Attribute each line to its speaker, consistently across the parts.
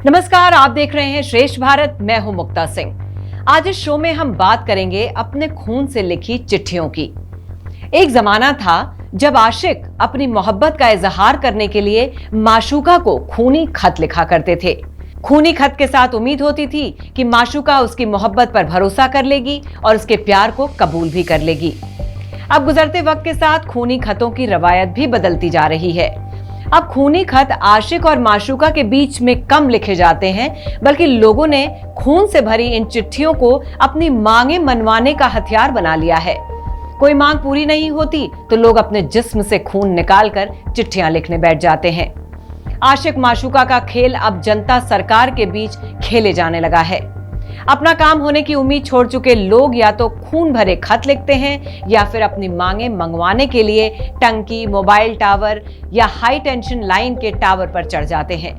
Speaker 1: नमस्कार, आप देख रहे हैं श्रेष्ठ भारत। मैं हूं मुक्ता सिंह। आज इस शो में हम बात करेंगे अपने खून से लिखी चिट्ठियों की। एक जमाना था जब आशिक अपनी मोहब्बत का इजहार करने के लिए माशूका को खूनी खत लिखा करते थे। खूनी खत के साथ उम्मीद होती थी कि माशूका उसकी मोहब्बत पर भरोसा कर लेगी और उसके प्यार को कबूल भी कर लेगी। अब गुजरते वक्त के साथ खूनी खतों की रवायत भी बदलती जा रही है। अब खूनी खत आशिक और माशूका के बीच में कम लिखे जाते हैं, बल्कि लोगों ने खून से भरी इन चिट्ठियों को अपनी मांगे मनवाने का हथियार बना लिया है। कोई मांग पूरी नहीं होती तो लोग अपने जिस्म से खून निकालकर चिट्ठियां लिखने बैठ जाते हैं। आशिक माशूका का खेल अब जनता सरकार के बीच खेले जाने लगा है। अपना काम होने की उम्मीद छोड़ चुके लोग या तो खून भरे खत लिखते हैं या फिर अपनी मांगे मंगवाने के लिए टंकी, मोबाइल टावर या हाई टेंशन लाइन के टावर पर चढ़ जाते हैं।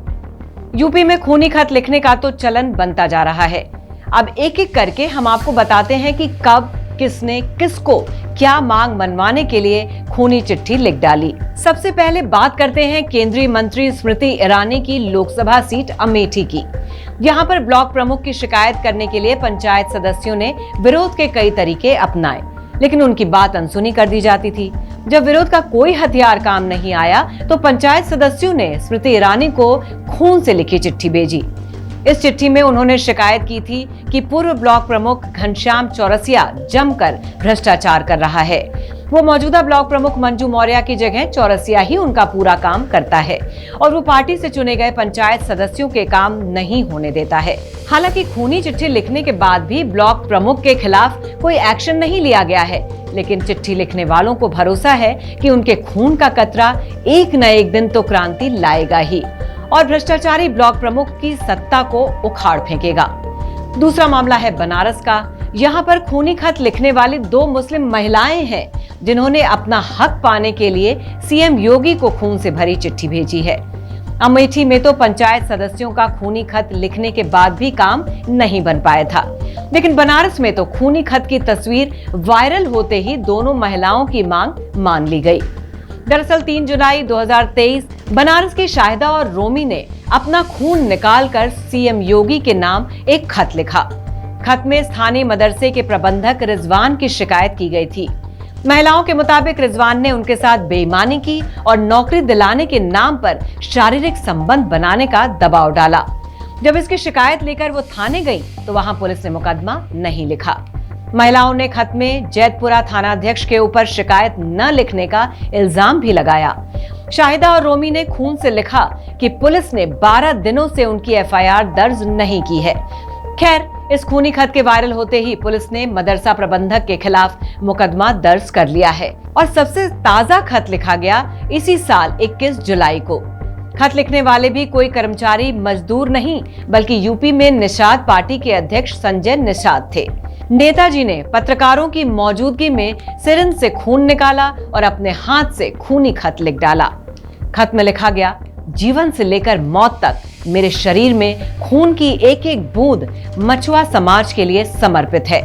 Speaker 1: यूपी में खूनी खत लिखने का तो चलन बनता जा रहा है। अब एक एक करके हम आपको बताते हैं कि कब, किसने, किसको क्या मांग मनवाने के लिए खूनी चिट्ठी लिख डाली। सबसे पहले बात करते हैं केंद्रीय मंत्री स्मृति ईरानी की लोकसभा सीट अमेठी की। यहाँ पर ब्लॉक प्रमुख की शिकायत करने के लिए पंचायत सदस्यों ने विरोध के कई तरीके अपनाए, लेकिन उनकी बात अनसुनी कर दी जाती थी। जब विरोध का कोई हथियार काम नहीं आया तो पंचायत सदस्यों ने स्मृति ईरानी को खून से लिखी चिट्ठी भेजी। इस चिट्ठी में उन्होंने शिकायत की थी कि पूर्व ब्लॉक प्रमुख घनश्याम चौरसिया जमकर भ्रष्टाचार कर रहा है। वो मौजूदा ब्लॉक प्रमुख मंजू मौर्य की जगह चौरसिया ही उनका पूरा काम करता है और वो पार्टी से चुने गए पंचायत सदस्यों के काम नहीं होने देता है। हालांकि खूनी चिट्ठी लिखने के बाद भी ब्लॉक प्रमुख के खिलाफ कोई एक्शन नहीं लिया गया है, लेकिन चिट्ठी लिखने वालों को भरोसा है कि उनके खून का कतरा एक न एक दिन तो क्रांति लाएगा ही और भ्रष्टाचारी ब्लॉक प्रमुख की सत्ता को उखाड़ फेंकेगा। दूसरा मामला है बनारस का। यहाँ पर खूनी खत लिखने वाली दो मुस्लिम महिलाएं हैं जिन्होंने अपना हक पाने के लिए सीएम योगी को खून से भरी चिट्ठी भेजी है। अमेठी में तो पंचायत सदस्यों का खूनी खत लिखने के बाद भी काम नहीं बन पाया था, लेकिन बनारस में तो खूनी खत की तस्वीर वायरल होते ही दोनों महिलाओं की मांग मान ली गई। दरअसल 3 जुलाई 2023 बनारस की शाहिदा और रोमी ने अपना खून निकालकर सीएम योगी के नाम एक खत लिखा। खत में स्थानीय मदरसे के प्रबंधक रिजवान की शिकायत की गई थी। महिलाओं के मुताबिक रिजवान ने उनके साथ बेईमानी की और नौकरी दिलाने के नाम पर शारीरिक संबंध बनाने का दबाव डाला। जब इसकी शिकायत लेकर वो थाने गई तो वहां पुलिस ने मुकदमा नहीं लिखा। महिलाओं ने खत में जैतपुरा थानाध्यक्ष के ऊपर शिकायत न लिखने का इल्जाम भी लगाया। शाहिदा और रोमी ने खून से लिखा कि पुलिस ने 12 दिनों से उनकी एफआईआर दर्ज नहीं की है। खैर, इस खूनी खत के वायरल होते ही पुलिस ने मदरसा प्रबंधक के खिलाफ मुकदमा दर्ज कर लिया है और सबसे ताजा खत लिखा गया इसी साल 21 जुलाई को। खत लिखने वाले भी कोई कर्मचारी मजदूर नहीं, बल्कि यूपी में निषाद पार्टी के अध्यक्ष संजय निषाद थे। नेताजी ने पत्रकारों की मौजूदगी में सिरिंज से खून निकाला और अपने हाथ से खूनी खत लिख डाला। खत में लिखा गया, जीवन से लेकर मौत तक मेरे शरीर में खून की एक एक बूंद मछुआ समाज के लिए समर्पित है।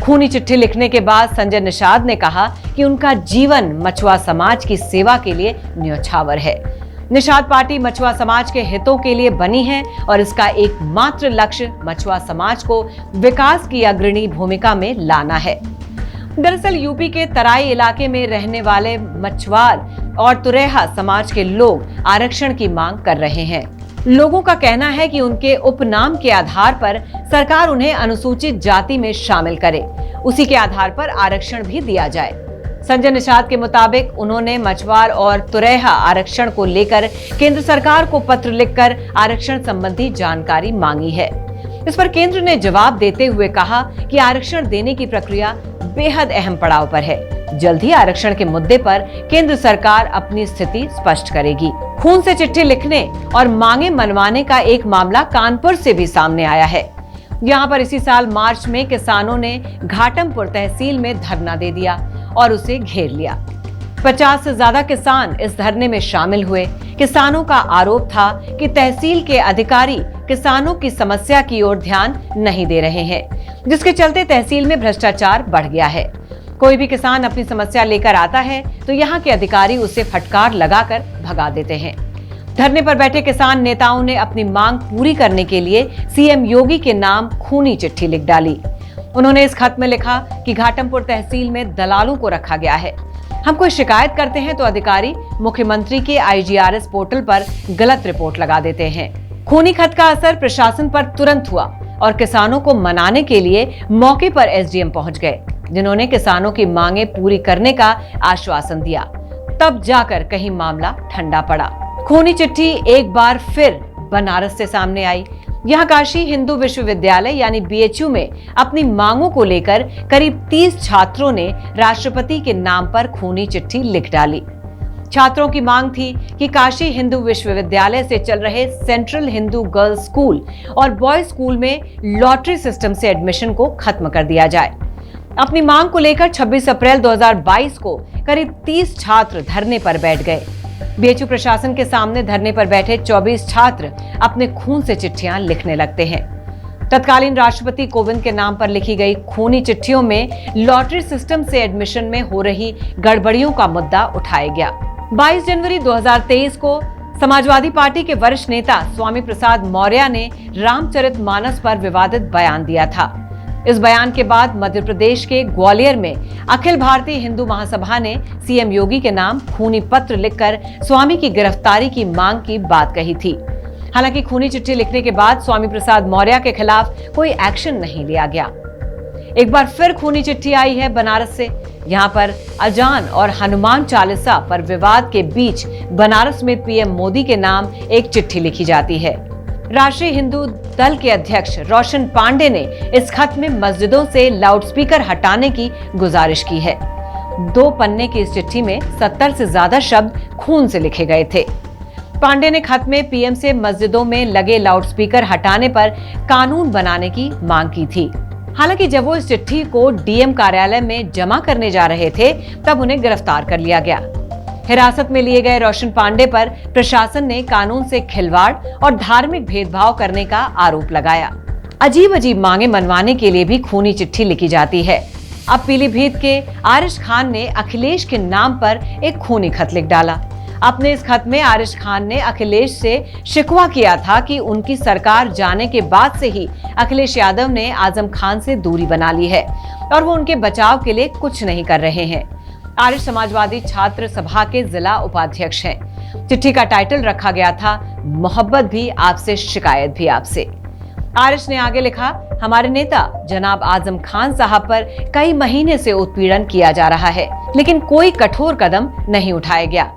Speaker 1: खूनी चिट्ठी लिखने के बाद संजय निषाद ने कहा कि उनका जीवन मछुआ समाज की सेवा के लिए न्यौछावर है। निषाद पार्टी मछुआ समाज के हितों के लिए बनी है और इसका एकमात्र लक्ष्य मछुआ समाज को विकास की अग्रणी भूमिका में लाना है। दरअसल यूपी के तराई इलाके में रहने वाले मछुआर और तुरेहा समाज के लोग आरक्षण की मांग कर रहे हैं। लोगों का कहना है कि उनके उपनाम के आधार पर सरकार उन्हें अनुसूचित जाति में शामिल करे, उसी के आधार पर आरक्षण भी दिया जाए। संजय निषाद के मुताबिक उन्होंने मछुआर और तुरेहा आरक्षण को लेकर केंद्र सरकार को पत्र लिखकर आरक्षण संबंधी जानकारी मांगी है। इस पर केंद्र ने जवाब देते हुए कहा कि आरक्षण देने की प्रक्रिया बेहद अहम पड़ाव पर है। जल्द ही आरक्षण के मुद्दे पर केंद्र सरकार अपनी स्थिति स्पष्ट करेगी। खून से चिट्ठी लिखने और मांगे मनवाने का एक मामला कानपुर से भी सामने आया है। यहाँ पर इसी साल मार्च में किसानों ने घाटमपुर तहसील में धरना दे दिया और उसे घेर लिया। 50 से ज्यादा किसान इस धरने में शामिल हुए। किसानों का आरोप था कि तहसील के अधिकारी किसानों की समस्या की ओर ध्यान नहीं दे रहे हैं, जिसके चलते तहसील में भ्रष्टाचार बढ़ गया है। कोई भी किसान अपनी समस्या लेकर आता है तो यहाँ के अधिकारी उसे फटकार लगाकर भगा देते हैं। धरने पर बैठे किसान नेताओं ने अपनी मांग पूरी करने के लिए सीएम योगी के नाम खूनी चिट्ठी लिख डाली। उन्होंने इस खत में लिखा कि घाटमपुर तहसील में दलालों को रखा गया है। हम कोई शिकायत करते हैं तो अधिकारी मुख्यमंत्री के IGRS पोर्टल पर गलत रिपोर्ट लगा देते हैं। खूनी खत का असर प्रशासन पर तुरंत हुआ और किसानों को मनाने के लिए मौके पर SDM पहुंच गए, जिन्होंने किसानों की मांगे पूरी करने का आश्वासन दिया। तब जाकर कहीं मामला ठंडा पड़ा। खूनी चिट्ठी एक बार फिर बनारस से सामने आई। यहाँ काशी हिंदू विश्वविद्यालय यानी BHU में अपनी मांगों को लेकर करीब 30 छात्रों ने राष्ट्रपति के नाम पर खूनी चिट्ठी लिख डाली। छात्रों की मांग थी कि काशी हिंदू विश्वविद्यालय से चल रहे सेंट्रल हिंदू गर्ल्स स्कूल और बॉयज स्कूल में लॉटरी सिस्टम से एडमिशन को खत्म कर दिया जाए। अपनी मांग को लेकर 26 अप्रैल 2022 को करीब 30 छात्र धरने पर बैठ गए। BHU प्रशासन के सामने धरने पर बैठे 24 छात्र अपने खून से चिट्ठियां लिखने लगते हैं। तत्कालीन राष्ट्रपति कोविंद के नाम पर लिखी गई खूनी चिट्ठियों में लॉटरी सिस्टम से एडमिशन में हो रही गड़बड़ियों का मुद्दा उठाया गया। 22 जनवरी 2023 को समाजवादी पार्टी के वरिष्ठ नेता स्वामी प्रसाद मौर्य ने रामचरितमानस पर विवादित बयान दिया था। इस बयान के बाद मध्य प्रदेश के ग्वालियर में अखिल भारतीय हिंदू महासभा ने सीएम योगी के नाम खूनी पत्र लिखकर स्वामी की गिरफ्तारी की मांग की बात कही थी। हालांकि खूनी चिट्ठी लिखने के बाद स्वामी प्रसाद मौर्य के खिलाफ कोई एक्शन नहीं लिया गया। एक बार फिर खूनी चिट्ठी आई है बनारस से। यहाँ पर अजान और हनुमान चालीसा पर विवाद के बीच बनारस में PM मोदी के नाम एक चिट्ठी लिखी जाती है। राष्ट्रीय हिंदू दल के अध्यक्ष रोशन पांडे ने इस खत में मस्जिदों से लाउडस्पीकर हटाने की गुजारिश की है। 2 पन्ने की इस चिट्ठी में 70 से ज्यादा शब्द खून से लिखे गए थे। पांडे ने खत में PM से मस्जिदों में लगे लाउडस्पीकर हटाने पर कानून बनाने की मांग की थी। हालांकि जब वो इस चिट्ठी को DM कार्यालय में जमा करने जा रहे थे, तब उन्हें गिरफ्तार कर लिया गया। हिरासत में लिए गए रोशन पांडे पर प्रशासन ने कानून से खिलवाड़ और धार्मिक भेदभाव करने का आरोप लगाया। अजीब अजीब मांगे मनवाने के लिए भी खूनी चिट्ठी लिखी जाती है। अब पीलीभीत के आरिश खान ने अखिलेश के नाम पर एक खूनी खत लिख डाला। अपने इस खत में आरिश खान ने अखिलेश से शिकवा किया था कि उनकी सरकार जाने के बाद से ही अखिलेश यादव ने आजम खान से दूरी बना ली है और वो उनके बचाव के लिए कुछ नहीं कर रहे हैं। आरिश समाजवादी छात्र सभा के जिला उपाध्यक्ष हैं। चिट्ठी का टाइटल रखा गया था मोहब्बत भी आपसे, शिकायत भी आपसे। आरिश ने आगे लिखा, हमारे नेता जनाब आजम खान साहब पर कई महीने से उत्पीड़न किया जा रहा है, लेकिन कोई कठोर कदम नहीं उठाया गया।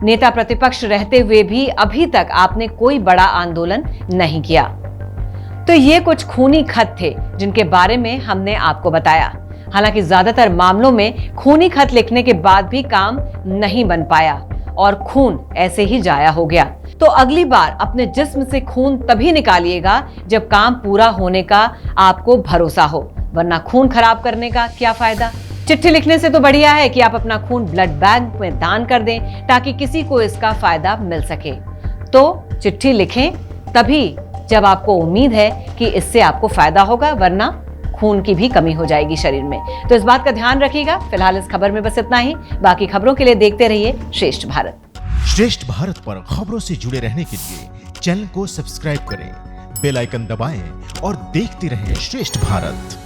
Speaker 1: नेता प्रतिपक्ष रहते हुए भी अभी तक आपने कोई बड़ा आंदोलन नहीं किया। तो ये कुछ खूनी खत थे जिनके बारे में हमने आपको बताया। हालांकि ज्यादातर मामलों में खूनी खत लिखने के बाद भी काम नहीं बन पाया और खून ऐसे ही जाया हो गया। तो अगली बार अपने जिस्म से खून तभी निकालिएगा जब काम पूरा होने का आपको भरोसा हो, वरना खून खराब करने का क्या फायदा। चिट्ठी लिखने से तो बढ़िया है कि आप अपना खून ब्लड बैंक में दान कर दें ताकि किसी को इसका फायदा मिल सके। तो चिट्ठी लिखें तभी जब आपको उम्मीद है कि इससे आपको फायदा होगा, वरना खून की भी कमी हो जाएगी शरीर में। तो इस बात का ध्यान रखिएगा। फिलहाल इस खबर में बस इतना ही। बाकी खबरों के लिए देखते रहिए श्रेष्ठ भारत।
Speaker 2: श्रेष्ठ भारत पर खबरों से जुड़े रहने के लिए चैनल को सब्सक्राइब करें, बेल आइकन दबाएं और देखते रहें श्रेष्ठ भारत।